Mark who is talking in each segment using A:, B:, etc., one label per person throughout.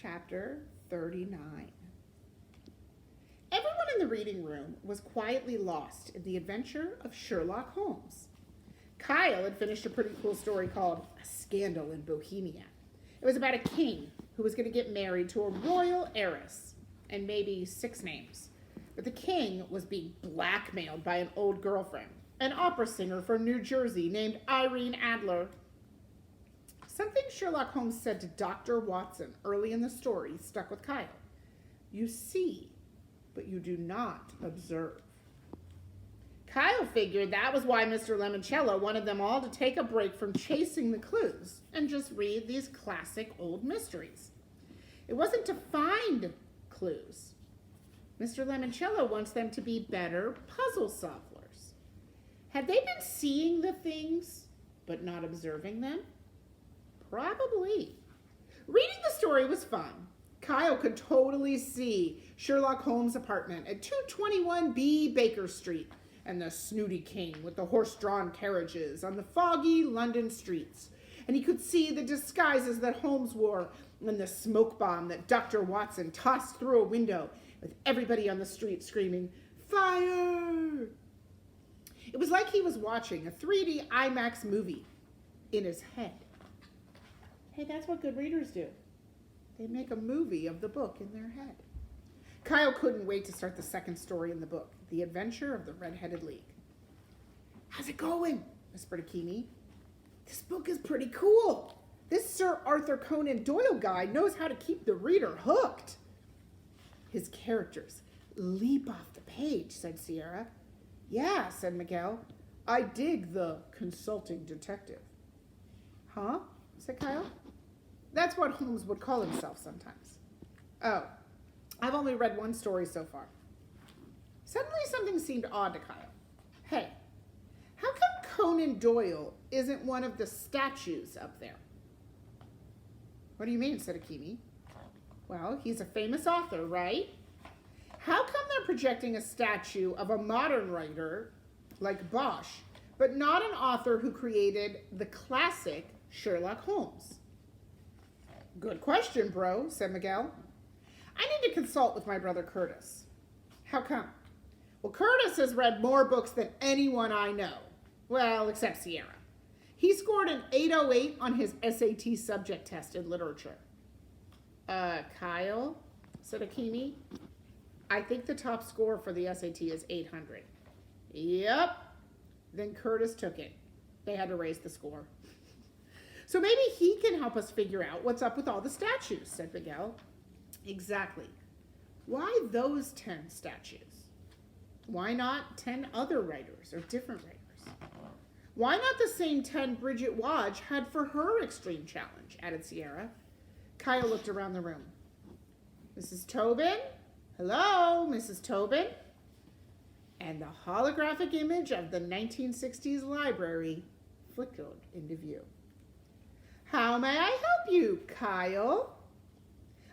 A: chapter 39. Everyone in the reading room was quietly lost in the adventure of Sherlock Holmes. Kyle had finished a pretty cool story called A Scandal in Bohemia. It was about a king who was going to get married to a royal heiress and maybe 6 names. But the king was being blackmailed by an old girlfriend, an opera singer from New Jersey named Irene Adler. Something Sherlock Holmes said to Dr. Watson early in the story stuck with Kyle. You see, but you do not observe. Kyle figured that was why Mr. Lemoncello wanted them all to take a break from chasing the clues and just read these classic old mysteries. It wasn't to find clues. Mr. Lemoncello wants them to be better puzzle solvers. Had they been seeing the things but not observing them? Probably. Reading the story was fun. Kyle could totally see Sherlock Holmes' apartment at 221B Baker Street and the snooty king with the horse-drawn carriages on the foggy London streets. And he could see the disguises that Holmes wore and the smoke bomb that Dr. Watson tossed through a window with everybody on the street screaming, "Fire!" It was like he was watching a 3D IMAX movie in his head. Hey, that's what good readers do. They make a movie of the book in their head. Kyle couldn't wait to start the second story in the book, The Adventure of the Red-Headed League. "How's it going?" whispered Akimi. "This book is pretty cool. This Sir Arthur Conan Doyle guy knows how to keep the reader hooked." "His characters leap off the page," said Sierra. "Yeah," said Miguel. "I dig the consulting detective." "Huh?" said Kyle. That's what Holmes would call himself sometimes. "Oh, I've only read one story so far." Suddenly something seemed odd to Kyle. "Hey, how come Conan Doyle isn't one of the statues up there?" "What do you mean?" said Akimi. "Well, he's a famous author, right? How come they're projecting a statue of a modern writer like Bosch, but not an author who created the classic Sherlock Holmes?" "Good question, bro," said Miguel. "I need to consult with my brother Curtis." "How come?" "Well, Curtis has read more books than anyone I know. Well, except Sierra. He scored an 808 on his SAT subject test in literature." Kyle," said Akimi. "I think the top score for the SAT is 800. "Yep." Then Curtis took it. They had to raise the score. "So maybe he can help us figure out what's up with all the statues," said Miguel. "Exactly. Why those 10 statues? Why not 10 other writers or different writers? Why not the same 10 Bridget Wadge had for her extreme challenge?" added Sierra. Kyle looked around the room. "Mrs. Tobin? Hello, Mrs. Tobin?" And the holographic image of the 1960s library flickered into view. "How may I help you, Kyle?"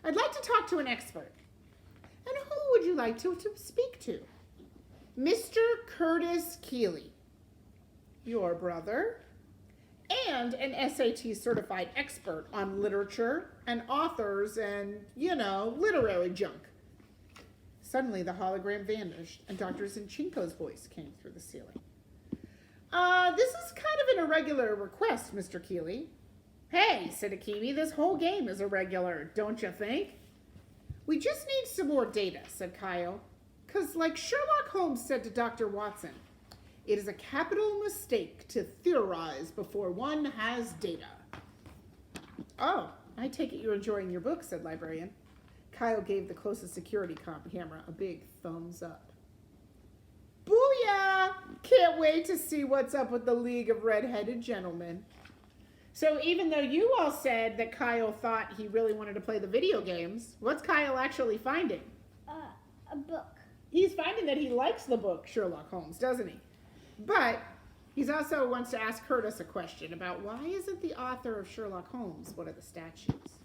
A: "I'd like to talk to an expert." "And who would you like to speak to?" "Mr. Curtis Keeley." "Your brother?" "And an SAT certified expert on literature and authors and, literary junk." Suddenly the hologram vanished and Dr. Zinchenko's voice came through the ceiling. This is kind of an irregular request, Mr. Keeley." "Hey," said Akimi, "this whole game is irregular, don't you think?" "We just need some more data," said Kyle. "Because like Sherlock Holmes said to Dr. Watson, it is a capital mistake to theorize before one has data." "Oh, I take it you're enjoying your book," said Librarian. Kyle gave the closest security camera a big thumbs up. "Booyah! Can't wait to see what's up with the League of Red-Headed Gentlemen." So even though you all said that Kyle thought he really wanted to play the video games, what's Kyle actually finding?
B: A book.
A: He's finding that he likes the book Sherlock Holmes, doesn't he? But he also wants to ask Curtis a question about why isn't the author of Sherlock Holmes one of the statues?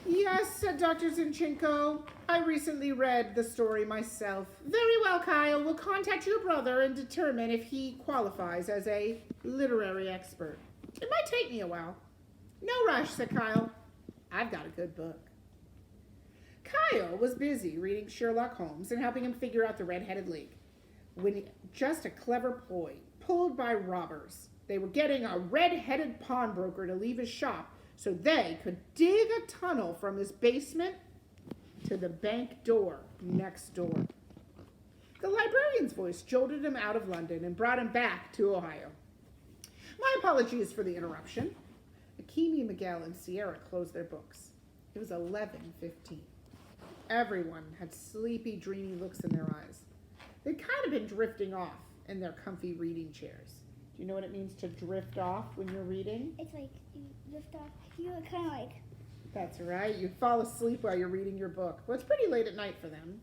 A: "Yes," said Dr. Zinchenko. "I recently read the story myself." "Very well, Kyle. We'll contact your brother and determine if he qualifies as a literary expert. It might take me a while." "No rush," said Kyle. I've got a good book. Kyle was busy reading Sherlock Holmes and helping him figure out the Red-Headed League when just a clever ploy pulled by robbers. They were getting a red-headed pawnbroker to leave his shop so they could dig a tunnel from his basement to the bank door next door. The librarian's voice jolted him out of London and brought him back to Ohio. My apologies for the interruption. Akemi, Miguel, and Sierra closed their books. It was 11:15. Everyone had sleepy, dreamy looks in their eyes. They'd kind of been drifting off in their comfy reading chairs. Do you know what it means to drift off when you're reading?
B: It's like you lift off. You look kind of like.
A: That's right. You fall asleep while you're reading your book. Well, it's pretty late at night for them.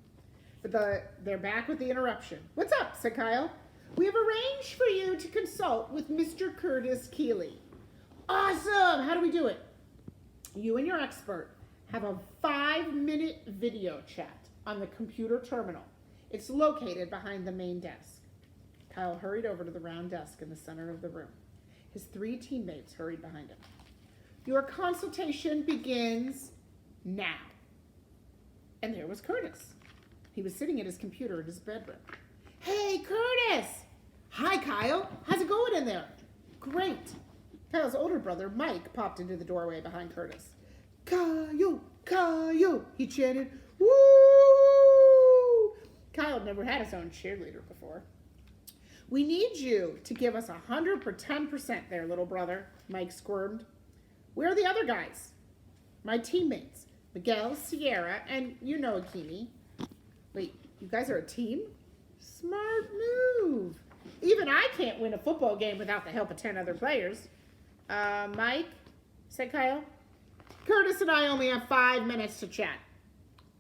A: But they're back with the interruption. What's up? Said Kyle. We have arranged for you to consult with Mr. Curtis Keeley. Awesome! How do we do it? You and your expert have a 5-minute video chat on the computer terminal. It's located behind the main desk. Kyle hurried over to the round desk in the center of the room. His 3 teammates hurried behind him. Your consultation begins now. And there was Curtis. He was sitting at his computer in his bedroom. Hey, Curtis! Hi, Kyle. How's it going in there? Great. Kyle's older brother, Mike, popped into the doorway behind Curtis. Kyle, Kyle, he chanted. Woo! Kyle had never had his own cheerleader before. We need you to give us 110% there, little brother, Mike squirmed. Where are the other guys? My teammates, Miguel, Sierra, and you know Akemi. Wait, you guys are a team? Smart move. Even I can't win a football game without the help of 10 other players. Mike, said Kyle. Curtis and I only have 5 minutes to chat.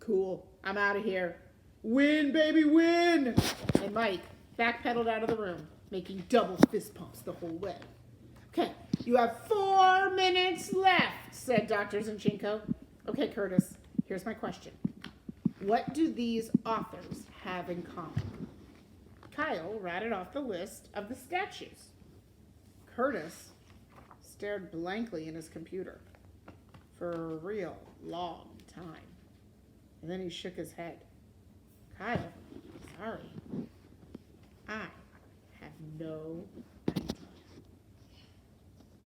A: Cool, I'm out of here. Win, baby, win! And Mike backpedaled out of the room, making double fist pumps the whole way. Okay, you have 4 minutes left, said Dr. Zinchenko. Okay, Curtis, here's my question. What do these authors have in common? Kyle rattled off the list of the statues. Curtis stared blankly in his computer for a real long time. And then he shook his head. Kyle, sorry. I have no